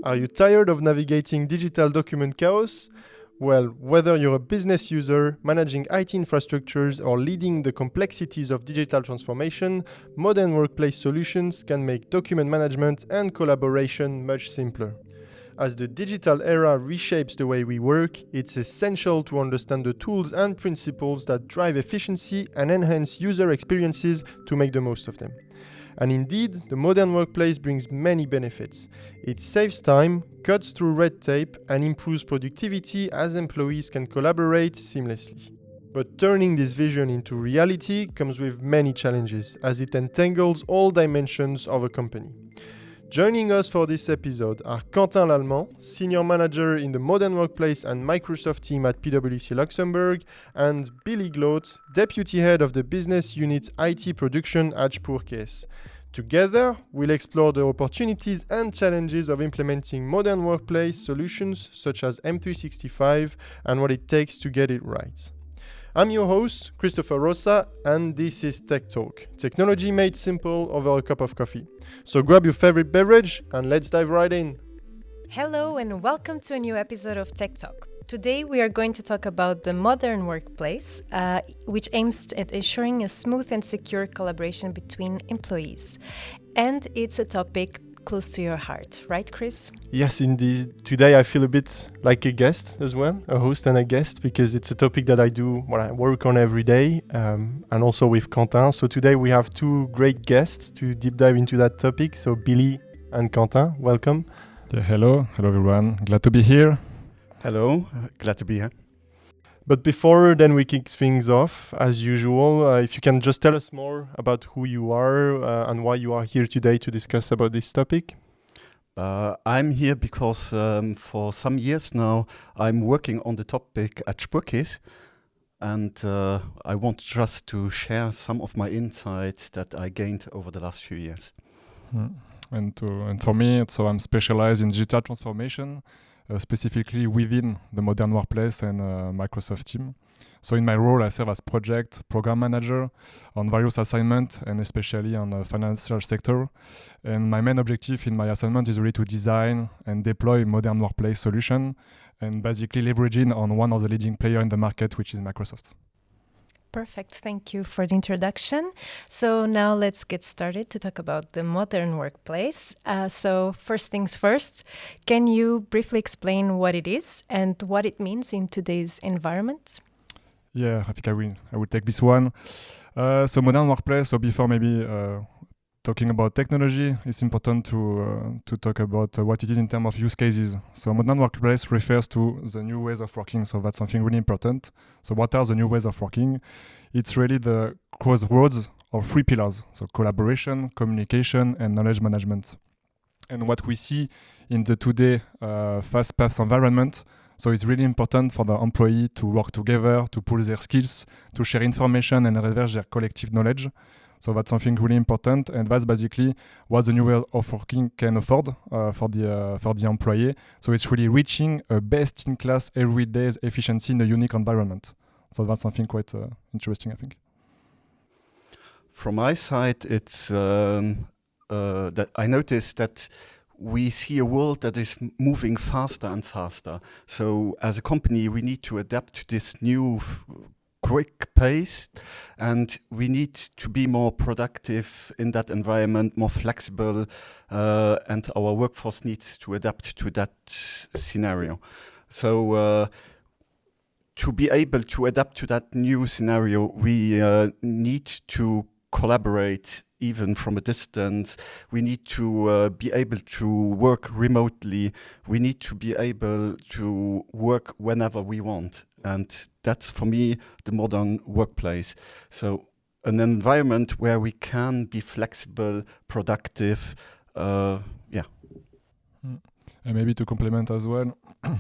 Are you tired of navigating digital document chaos? Well, whether you're a business user, managing IT infrastructures, or leading the complexities of digital transformation, modern workplace solutions can make document management and collaboration much simpler. As the digital era reshapes the way we work, it's essential to understand the tools and principles that drive efficiency and enhance user experiences to make the most of them. And indeed, the modern workplace brings many benefits. It saves time, cuts through red tape, and improves productivity as employees can collaborate seamlessly. But turning this vision into reality comes with many challenges, as it entangles all dimensions of a company. Joining us for this episode are Quentin Lallement, Senior Manager in the Modern Workplace and Microsoft team at PwC Luxembourg, and Billy Glodt, Deputy Head of the Business Unit IT Production at Spuerkeess. Together, we'll explore the opportunities and challenges of implementing modern workplace solutions such as M365 and what it takes to get it right. I'm your host, Christopher Rosa, and this is Tech Talk, technology made simple over a cup of coffee. So grab your favorite beverage and let's dive right in. Hello and welcome to a new episode of Tech Talk. Today we are going to talk about the modern workplace, which aims at ensuring a smooth and secure collaboration between employees. And it's a topic close to your heart, right, Chris? Yes, indeed. Today I feel a bit like a guest as well, a host and a guest, because it's a topic that I work on every day, and also with Quentin. So today we have two great guests to deep dive into that topic. So Billy and Quentin, welcome. Yeah, hello everyone. Glad to be here. Hello, glad to be here. But before then we kick things off, as usual, if you can just tell us more about who you are and why you are here today to discuss about this topic. I'm here because for some years now I'm working on the topic at Spuerkeess, and I want just to share some of my insights that I gained over the last few years. And for me, so I'm specialized in digital transformation, specifically within the modern workplace and Microsoft team. So in my role, I serve as program manager on various assignments, and especially on the financial sector. And my main objective in my assignment is really to design and deploy modern workplace solution, and basically leveraging on one of the leading players in the market, which is Microsoft. Perfect. Thank you for the introduction. So now let's get started to talk about the modern workplace. So first things first, can you briefly explain what it is and what it means in today's environment? Yeah, I think I will take this one. So modern workplace. So before maybe talking about technology, it's important to talk about what it is in terms of use cases. So modern workplace refers to the new ways of working. So that's something really important. So what are the new ways of working? It's really the crossroads of three pillars. So collaboration, communication, and knowledge management. And what we see in the today fast-paced environment, so it's really important for the employee to work together, to pool their skills, to share information and leverage their collective knowledge. So that's something really important, and that's basically what the new way of working can afford for the employee. So it's really reaching a best-in-class everyday efficiency in a unique environment. So that's something quite interesting, I think. From my side, it's that I noticed that we see a world that is moving faster and faster. So as a company, we need to adapt to this new quick pace, and we need to be more productive in that environment, more flexible, and our workforce needs to adapt to that scenario. So to be able to adapt to that new scenario, we need to collaborate even from a distance. We need to be able to work remotely. We need to be able to work whenever we want. And that's, for me, the modern workplace. So an environment where we can be flexible, productive, And maybe to complement as well,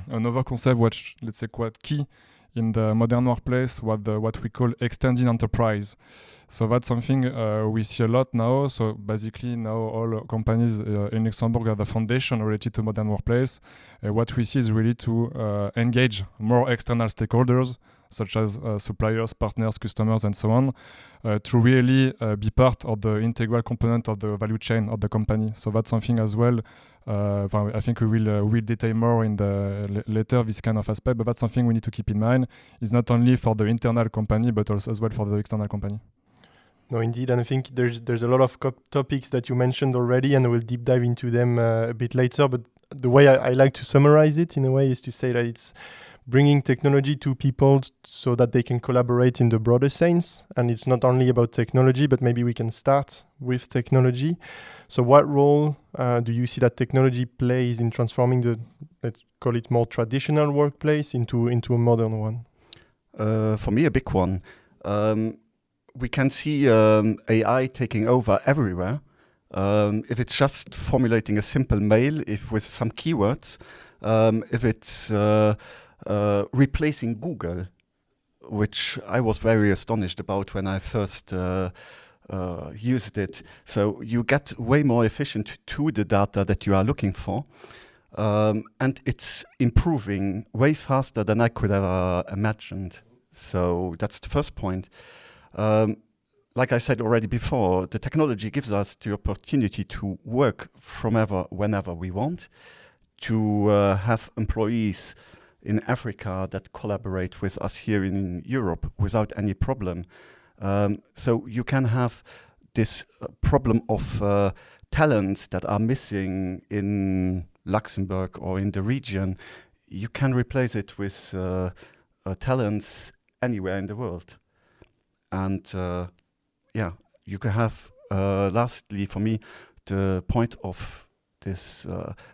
another concept which, let's say, quite key in the modern workplace, what we call extended enterprise. So that's something we see a lot now. So basically now all companies in Luxembourg have a foundation related to modern workplace. What we see is really to engage more external stakeholders, such as suppliers, partners, customers, and so on, to really be part of the integral component of the value chain of the company. So that's something as well. I think we will detail more in the later this kind of aspect, but that's something we need to keep in mind. It's not only for the internal company, but also as well for the external company. No, indeed, and I think there's a lot of topics that you mentioned already, and we'll deep dive into them a bit later. But the way I like to summarize it in a way is to say that it's bringing technology to people so that they can collaborate in the broader sense. And it's not only about technology, but maybe we can start with technology. So what role do you see that technology plays in transforming the, let's call it, more traditional workplace into a modern one? For me, a big one. We can see AI taking over everywhere. If it's just formulating a simple mail with some keywords, if it's replacing Google, which I was very astonished about when I first used it. So you get way more efficient to the data that you are looking for. And it's improving way faster than I could have imagined. So that's the first point. Like I said already before, the technology gives us the opportunity to work from whenever we want, to have employees in Africa that collaborate with us here in Europe without any problem. So you can have this problem of talents that are missing in Luxembourg or in the region. You can replace it with talents anywhere in the world. And you can have, lastly for me, the point of this,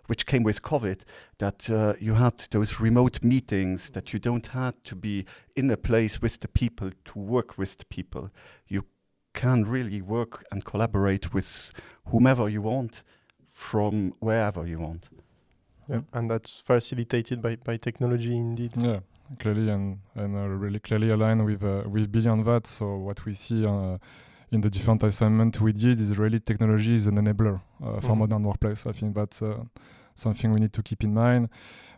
which came with COVID, that you had those remote meetings that you don't have to be in a place with the people to work with the people. You can really work and collaborate with whomever you want from wherever you want. Yeah, and that's facilitated by technology indeed. Yeah, clearly and really clearly aligned with Billy on that. So what we see in the different assignments we did is really technology is an enabler for modern workplace. I think that's something we need to keep in mind.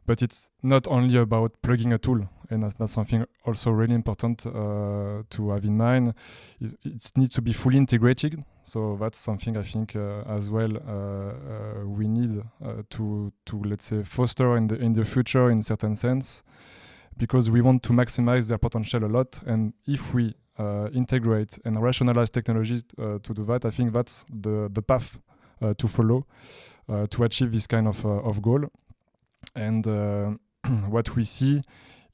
But it's not only about plugging a tool, and that's something also really important to have in mind. It needs to be fully integrated. So that's something I think as well we need to let's say foster in the future in certain sense, because we want to maximize their potential a lot. And if we integrate and rationalize technology to do that, I think that's the path to follow to achieve this kind of goal. And what we see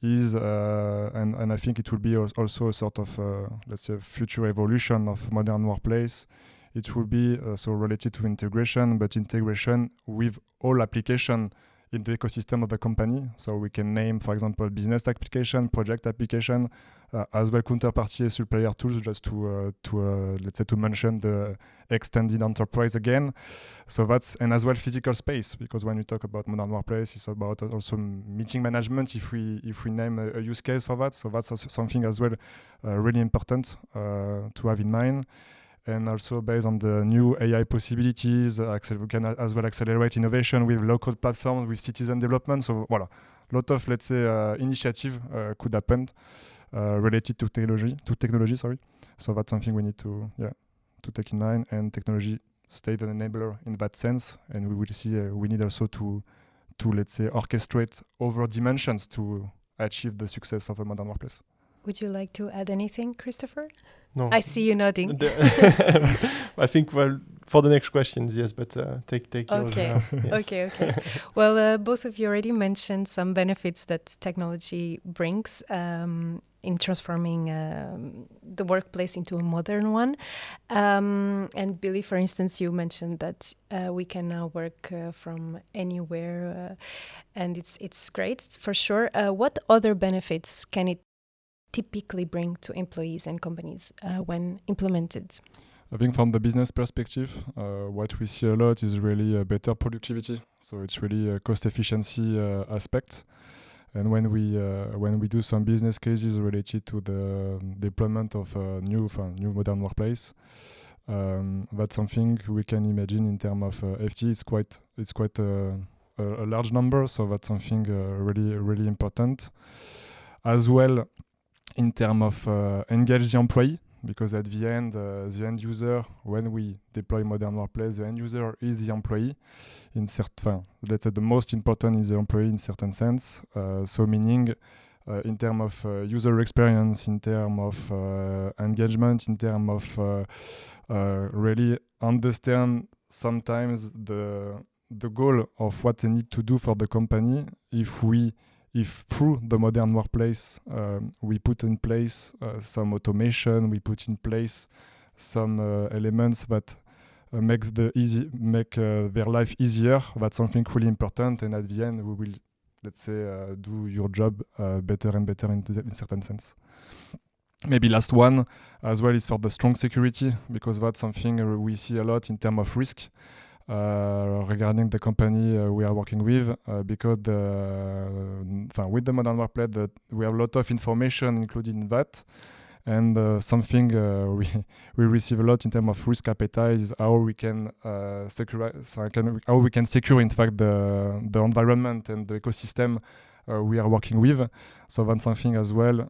is, and I think it will be also a sort of, let's say, future evolution of modern workplace. It will be so related to integration, but integration with all application in the ecosystem of the company. So we can name, for example, business application, project application, as well counterparty supplier tools, just to let's say to mention the extended enterprise again. So that's, and as well physical space, because when we talk about modern workplace, it's about also meeting management. If we name a use case for that, so that's also something as well really important to have in mind. And also based on the new AI possibilities, we can as well accelerate innovation with low-code platforms, with citizen development. So voilà, a lot of, let's say, initiative could happen related to technology. So that's something we need to take in mind. And technology stayed an enabler in that sense. And we will see we need also to let's say orchestrate other dimensions to achieve the success of a modern workplace. Would you like to add anything, Christopher? No. I see you nodding. I think, well, for the next questions, yes, but take yours now. Yes. Okay. Well, both of you already mentioned some benefits that technology brings in transforming the workplace into a modern one. And Billy, for instance, you mentioned that we can now work from anywhere, and it's great for sure. What other benefits can it typically bring to employees and companies when implemented? I think from the business perspective, what we see a lot is really a better productivity. So it's really a cost efficiency aspect. And when we do some business cases related to the deployment of a new modern workplace, that's something we can imagine in terms of FTE. It's quite a large number, so that's something really important. As well, in terms of engage the employee, because at the end user, when we deploy modern workplace, the end user is the employee. Let's say the most important is the employee in certain sense. So meaning in terms of user experience, in terms of engagement, in terms of really understand sometimes the goal of what they need to do for the company. If through the modern workplace we put in place some automation, we put in place some elements that make their life easier, that's something really important, and at the end we will, let's say, do your job better and better in certain sense. Maybe last one as well is for the strong security, because that's something we see a lot in terms of risk regarding the company we are working with, because with the modern workplace we have a lot of information included in that, and something we receive a lot in terms of risk appetite is how we can secure in fact the environment and the ecosystem we are working with. So that's something as well.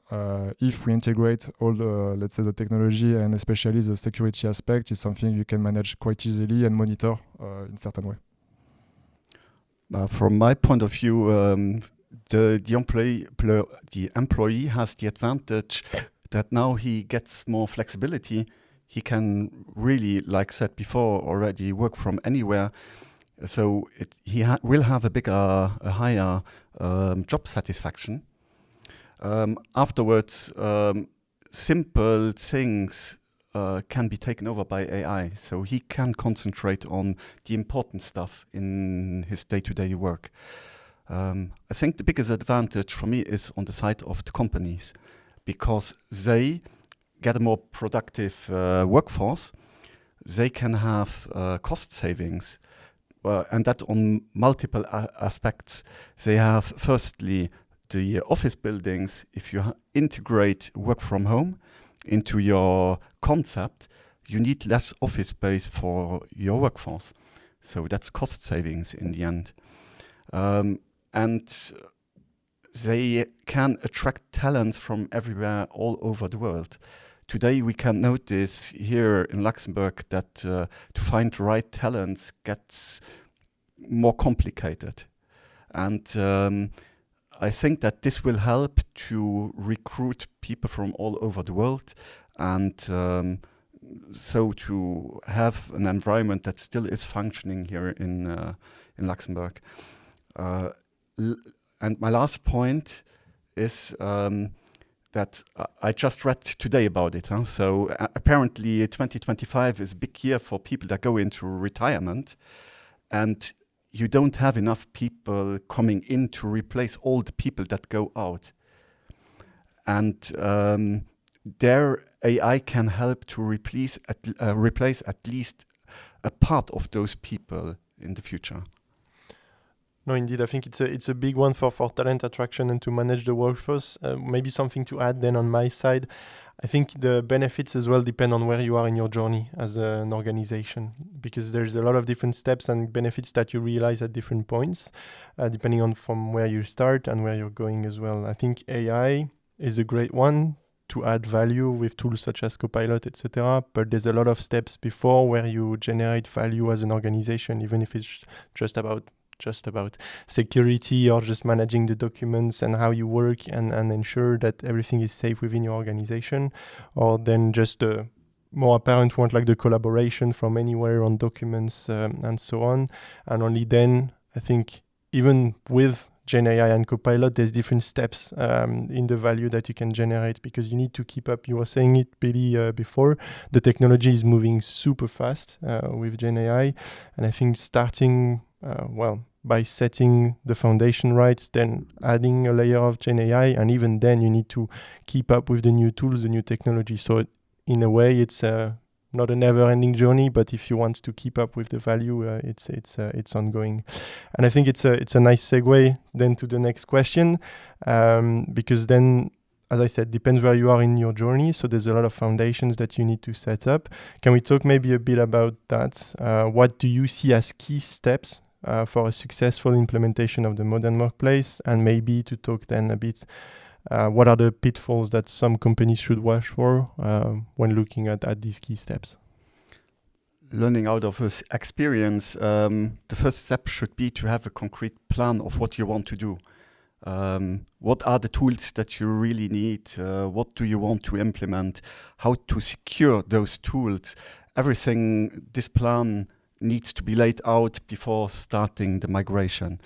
If we integrate all the, let's say, the technology and especially the security aspect, is something you can manage quite easily and monitor in certain way. From my point of view, the employee has the advantage that now he gets more flexibility. He can really, like said before already, work from anywhere. So he will have a higher job satisfaction. Afterwards, simple things can be taken over by AI. So he can concentrate on the important stuff in his day-to-day work. I think the biggest advantage for me is on the side of the companies, because they get a more productive workforce. They can have cost savings. And that on multiple aspects. They have, firstly, the office buildings. If you integrate work from home into your concept, you need less office space for your workforce. So that's cost savings in the end. And they can attract talents from everywhere all over the world. Today we can notice here in Luxembourg that to find the right talents gets more complicated. And I think that this will help to recruit people from all over the world, and so to have an environment that still is functioning here in Luxembourg. And my last point is that I just read today about it. So apparently 2025 is a big year for people that go into retirement, and you don't have enough people coming in to replace all the people that go out. And their AI can help to replace at least a part of those people in the future. No, indeed, I think it's a big one for talent attraction and to manage the workforce. Maybe something to add then on my side. I think the benefits as well depend on where you are in your journey as an organization, because there's a lot of different steps and benefits that you realize at different points, depending on from where you start and where you're going as well. I think AI is a great one to add value with tools such as Copilot, etc. But there's a lot of steps before where you generate value as an organization, even if it's just about security or just managing the documents and how you work and ensure that everything is safe within your organization, or then just the more apparent one like the collaboration from anywhere on documents and so on. And only then, I think, even with Gen AI and Copilot, there's different steps in the value that you can generate, because you need to keep up. You were saying it, Billy, before. The technology is moving super fast with Gen AI. And I think starting, by setting the foundation right, then adding a layer of Gen AI, and even then you need to keep up with the new tools, the new technology. So in a way, it's not a never-ending journey, but if you want to keep up with the value, it's ongoing. And I think it's a nice segue then to the next question, because then, as I said, depends where you are in your journey. So there's a lot of foundations that you need to set up. Can we talk maybe a bit about that? What do you see as key steps for a successful implementation of the modern workplace? And maybe to talk then a bit What are the pitfalls that some companies should watch for when looking at these key steps? Learning out of his experience, the first step should be to have a concrete plan of what you want to do. What are the tools that you really need? What do you want to implement? How to secure those tools? Everything, this plan needs to be laid out before starting the migration.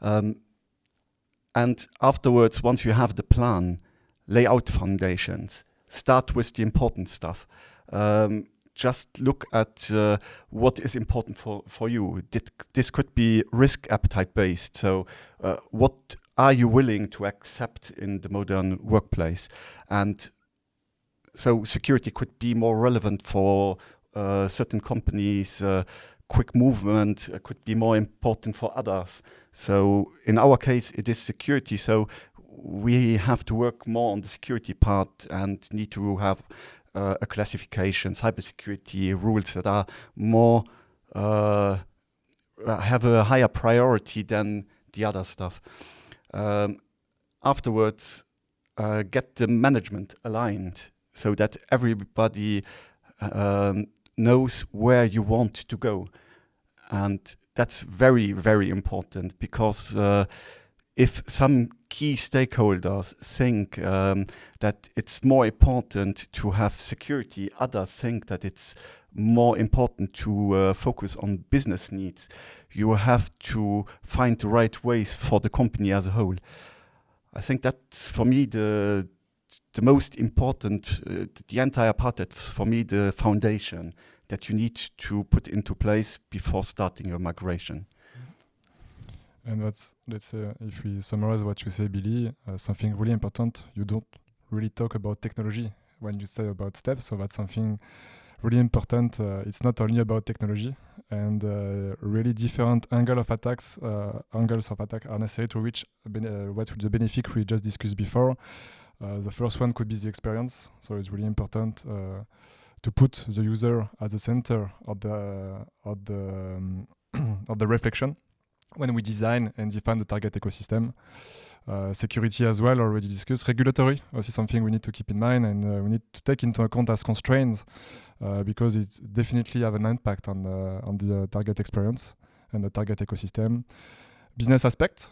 And afterwards, once you have the plan, lay out foundations. Start with the important stuff. Just look at what is important for you. This could be risk appetite based. So what are you willing to accept in the modern workplace? And so security could be more relevant for certain companies. Quick movement could be more important for others. So in our case, it is security. So we have to work more on the security part and need to have a classification, cybersecurity rules that are more have a higher priority than the other stuff. Afterwards, get the management aligned so that everybody knows where you want to go. And that's very, very important because if some key stakeholders think that it's more important to have security, others think that it's more important to focus on business needs, you have to find the right ways for the company as a whole. I think that's, for me, the most important, the entire part, that's for me the foundation that you need to put into place before starting your migration. And that's, let's say, if we summarize what you say, Billy, something really important, you don't really talk about technology when you say about steps, so that's something really important. It's not only about technology, and really different angles of attack are necessary to reach what the benefit we just discussed before. The first one could be the experience, so it's really important to put the user at the center of the of the reflection when we design and define the target ecosystem. Security as well, already discussed. Regulatory, also something we need to keep in mind, and we need to take into account as constraints because it definitely have an impact on the target experience and the target ecosystem. Business aspect,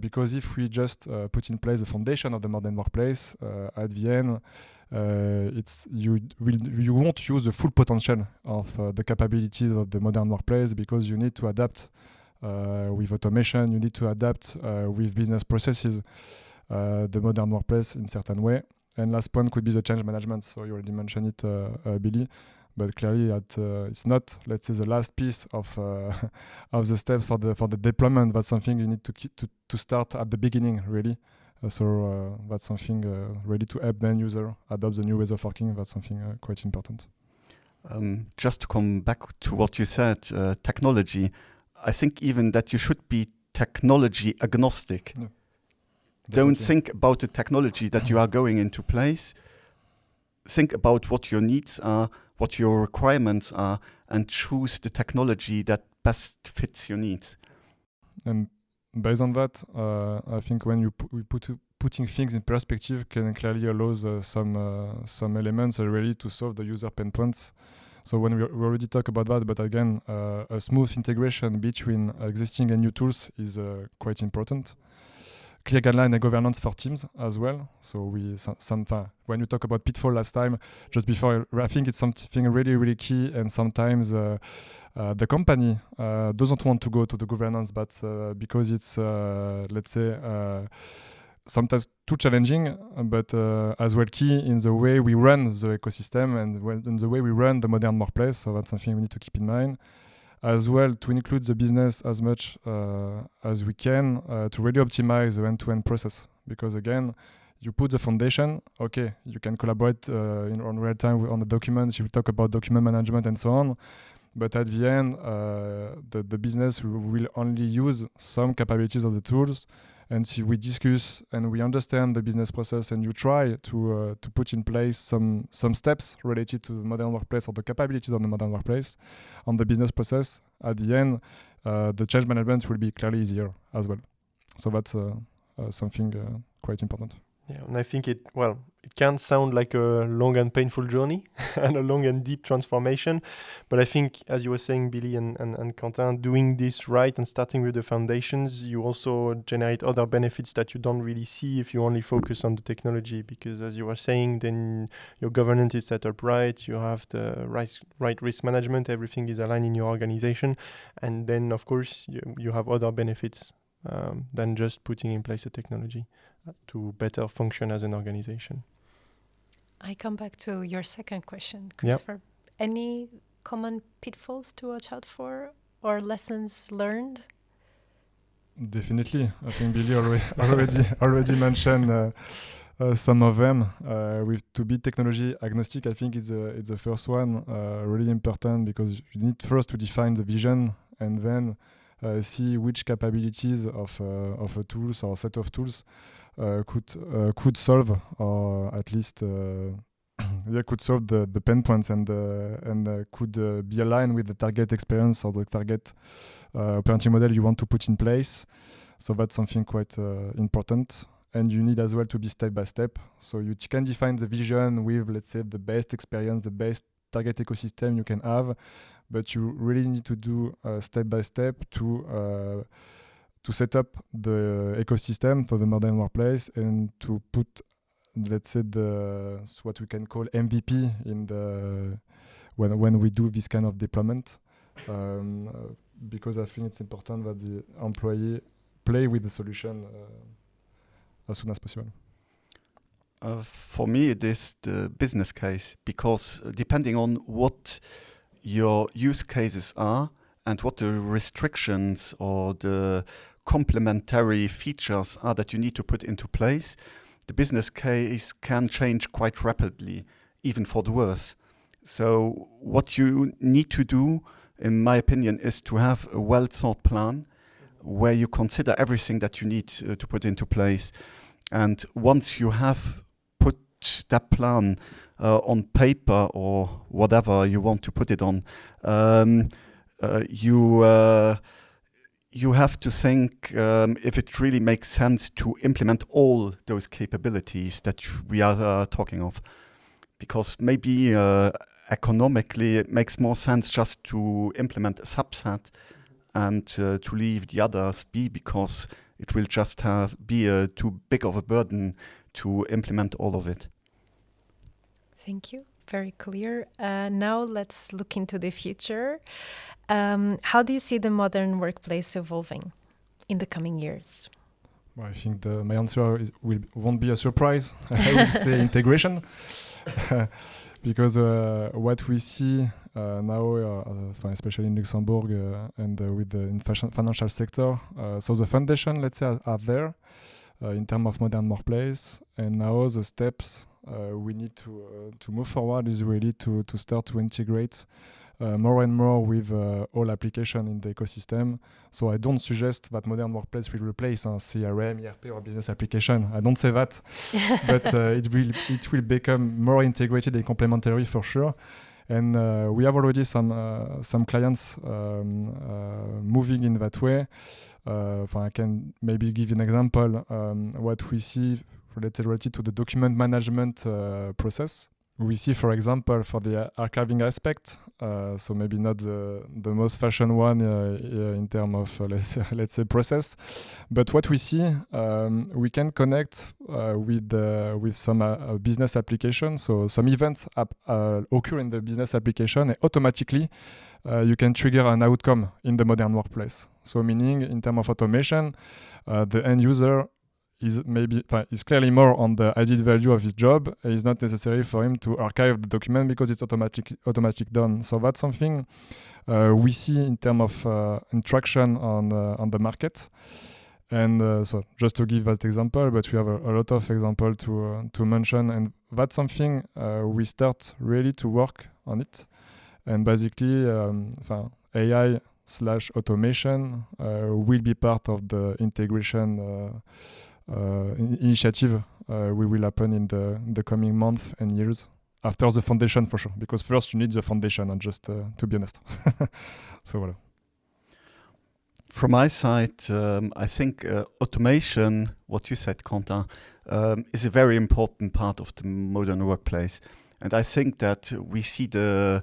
because if we just put in place the foundation of the modern workplace, at the end, you won't use the full potential of the capabilities of the modern workplace because you need to adapt with automation, you need to adapt with business processes, the modern workplace in certain way. And last point could be the change management. So you already mentioned it, Billy, but clearly it's not, let's say, the last piece of the steps for the deployment. That's something you need to start at the beginning, really. So that's something ready to help the end user adopt the new ways of working. That's something quite important. Just to come back to what you said, technology. I think even that you should be technology agnostic. Yeah, don't think about the technology that you are going into place. Think about what your needs are, what your requirements are, and choose the technology that best fits your needs. And based on that, I think when putting things in perspective can clearly allows some elements really to solve the user pain points. So when we already talked about that, but again, a smooth integration between existing and new tools is quite important. Clear guideline and governance for teams as well. So when you talk about pitfall last time, just before, I think it's something really, really key. And sometimes the company doesn't want to go to the governance, but because it's, let's say, sometimes too challenging, but as well key in the way we run the ecosystem and in the way we run the modern workplace. So that's something we need to keep in mind. As well, to include the business as much as we can to really optimize the end-to-end process. Because again, you put the foundation, okay, you can collaborate on real time on the documents, you talk about document management and so on. But at the end, the business will only use some capabilities of the tools. And so we discuss and we understand the business process, and you try to put in place some steps related to the modern workplace or the capabilities of the modern workplace on the business process. At the end, the change management will be clearly easier as well. So that's something quite important. Yeah, and I think it can sound like a long and painful journey and a long and deep transformation. But I think, as you were saying, Billy and Quentin, doing this right and starting with the foundations, you also generate other benefits that you don't really see if you only focus on the technology. Because as you were saying, then your governance is set up right, you have the right risk management, everything is aligned in your organization. And then, of course, you have other benefits than just putting in place a technology to better function as an organization. I come back to your second question, Christopher. Any common pitfalls to watch out for or lessons learned? Definitely. I think Billy already mentioned some of them. With to be technology agnostic, I think it's the first one, really important, because you need first to define the vision and then see which capabilities of a tools or set of tools could solve, or at least could solve the pain points and could be aligned with the target experience or the target operating model you want to put in place. So that's something quite important. And you need as well to be step by step. So you can define the vision with, let's say, the best experience, the best target ecosystem you can have, but you really need to do step by step to set up the ecosystem for the modern workplace and to put, let's say, what we can call MVP in the when we do this kind of deployment, because I think it's important that the employee play with the solution as soon as possible. For me, it is the business case, because depending on what your use cases are and what the restrictions or the complementary features are that you need to put into place, the business case can change quite rapidly, even for the worse. So what you need to do, in my opinion, is to have a well-thought plan where you consider everything that you need to put into place. And once you have put that plan on paper or whatever you want to put it on, you have to think if it really makes sense to implement all those capabilities that we are talking of. Because maybe economically it makes more sense just to implement a subset and to leave the others be, because it will just be too big of a burden to implement all of it. Thank you. Very clear. Now let's look into the future. How do you see the modern workplace evolving in the coming years? Well, I think my answer won't be a surprise. I will say integration. Because what we see now, especially in Luxembourg and with the financial sector, so the foundation, let's say, are there in terms of modern workplace, and now the steps we need to move forward is really to start to integrate more and more with all applications in the ecosystem. So I don't suggest that modern workplace will replace CRM, ERP, or business application. I don't say that, but it will become more integrated and complementary for sure. And we have already some clients moving in that way. I can maybe give you an example. What we see related to the document management process. We see, for example, for the archiving aspect, so maybe not the most fashion one in terms of let's say process, but what we see, we can connect with some business application. So some events occur in the business application, and automatically you can trigger an outcome in the modern workplace. So meaning, in terms of automation, the end user is clearly more on the added value of his job. It's not necessary for him to archive the document because it's automatic done. So that's something we see in terms of interaction on the market. And so just to give that example, but we have a lot of examples to mention, and that's something we start really to work on it. And basically, AI/automation will be part of the integration initiative will happen in the coming months and years after the foundation, for sure, because first you need the foundation, and just to be honest. So voilà. From my side, I think automation, what you said, Quentin, is a very important part of the modern workplace. And I think that we see the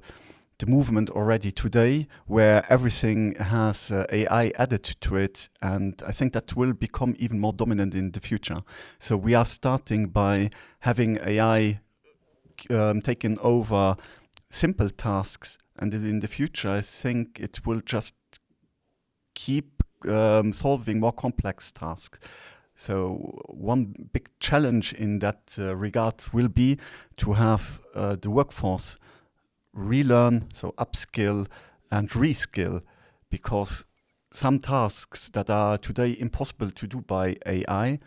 movement already today where everything has AI added to it, and I think that will become even more dominant in the future. So we are starting by having AI taken over simple tasks, and in the future I think it will just keep solving more complex tasks. So one big challenge in that regard will be to have the workforce relearn, so upskill and reskill, because some tasks that are today impossible to do by AI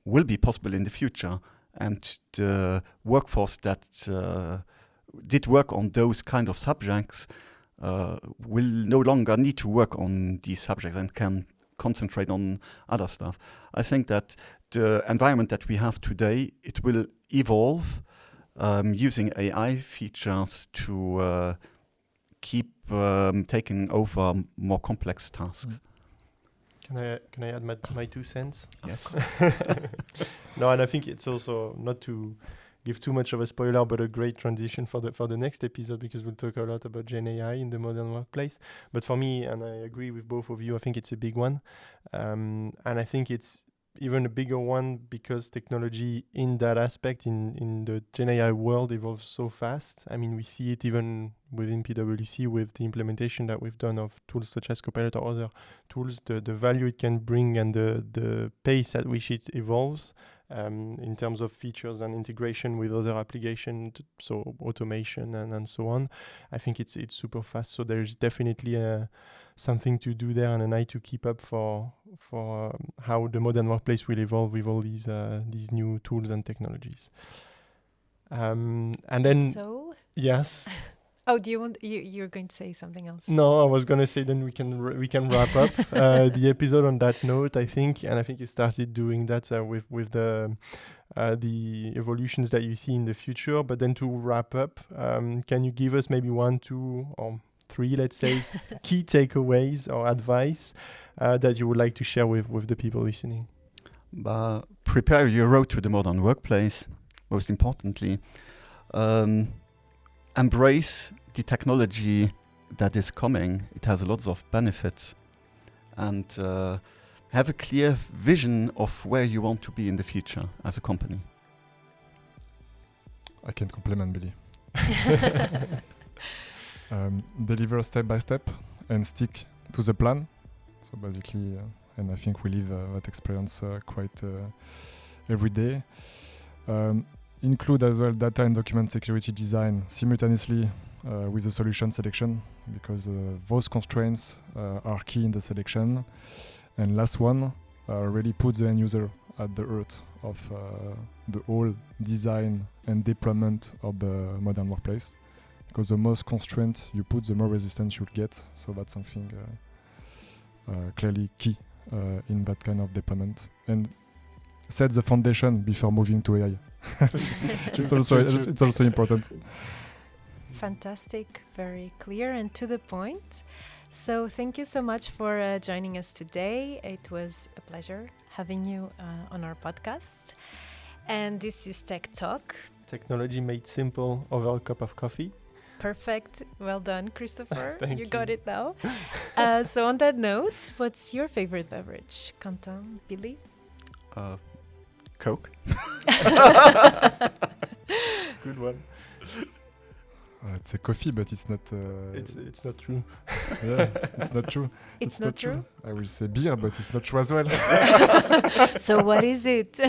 will be possible in the future. And the workforce that did work on those kind of subjects will no longer need to work on these subjects and can concentrate on other stuff. I think that the environment that we have today, it will evolve using AI features to keep taking over more complex tasks. Can I add my 2 cents? Yes. No, and I think it's also, not to give too much of a spoiler, but a great transition for the next episode, because we'll talk a lot about Gen AI in the modern workplace. But for me, and I agree with both of you, I think it's a big one. And I think it's even a bigger one because technology in that aspect, in the Gen AI world, evolves so fast. I mean, we see it even within PwC with the implementation that we've done of tools such as Copilot or other tools, the value it can bring and the pace at which it evolves in terms of features and integration with other applications, so automation and so on. I think it's super fast. So there's definitely something to do there and an eye to keep up for how the modern workplace will evolve with all these new tools and technologies. And then yes. Oh, do you want you're going to say something else? No, I was going to say then we can wrap up the episode on that note, I think, and I think you started doing that with the evolutions that you see in the future. But then to wrap up, can you give us maybe 1, 2, or 3, let's say, key takeaways or advice that you would like to share with the people listening? Prepare your road to the modern workplace, most importantly. Embrace the technology that is coming. It has lots of benefits. And have a clear vision of where you want to be in the future as a company. I can compliment Billy. Deliver step by step and stick to the plan. So basically, and I think we live that experience quite every day. Include as well data and document security design simultaneously with the solution selection, because those constraints are key in the selection. And last one, really put the end user at the heart of the whole design and deployment of the modern workplace, because the most constraint you put, the more resistance you'll get. So that's something clearly key in that kind of deployment. And set the foundation before moving to AI. It's also important. Fantastic, very clear and to the point. So thank you so much for joining us today. It was a pleasure having you on our podcast. And this is Tech Talk. Technology made simple over a cup of coffee. Perfect. Well done, Christopher. Thank you you. got it now. So on that note, what's your favorite beverage? Quentin, Billy? Coke. Good one. It's a coffee, but it's not. It's not true. Yeah, it's not true. It's not true? I will say beer, but it's not true as well. So what is it?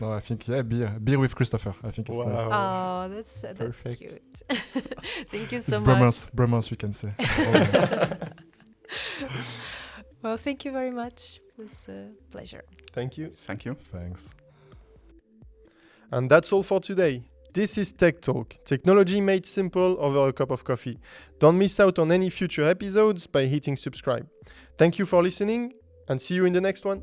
No, I think beer. Beer with Christopher. I think it's Wow. nice. Oh, that's Perfect. cute. Thank you so It's much. bromance, we can say. Well, thank you very much. It was a pleasure. Thank you. Thank you. Thanks. And that's all for today. This is Tech Talk, technology made simple over a cup of coffee. Don't miss out on any future episodes by hitting subscribe. Thank you for listening and see you in the next one.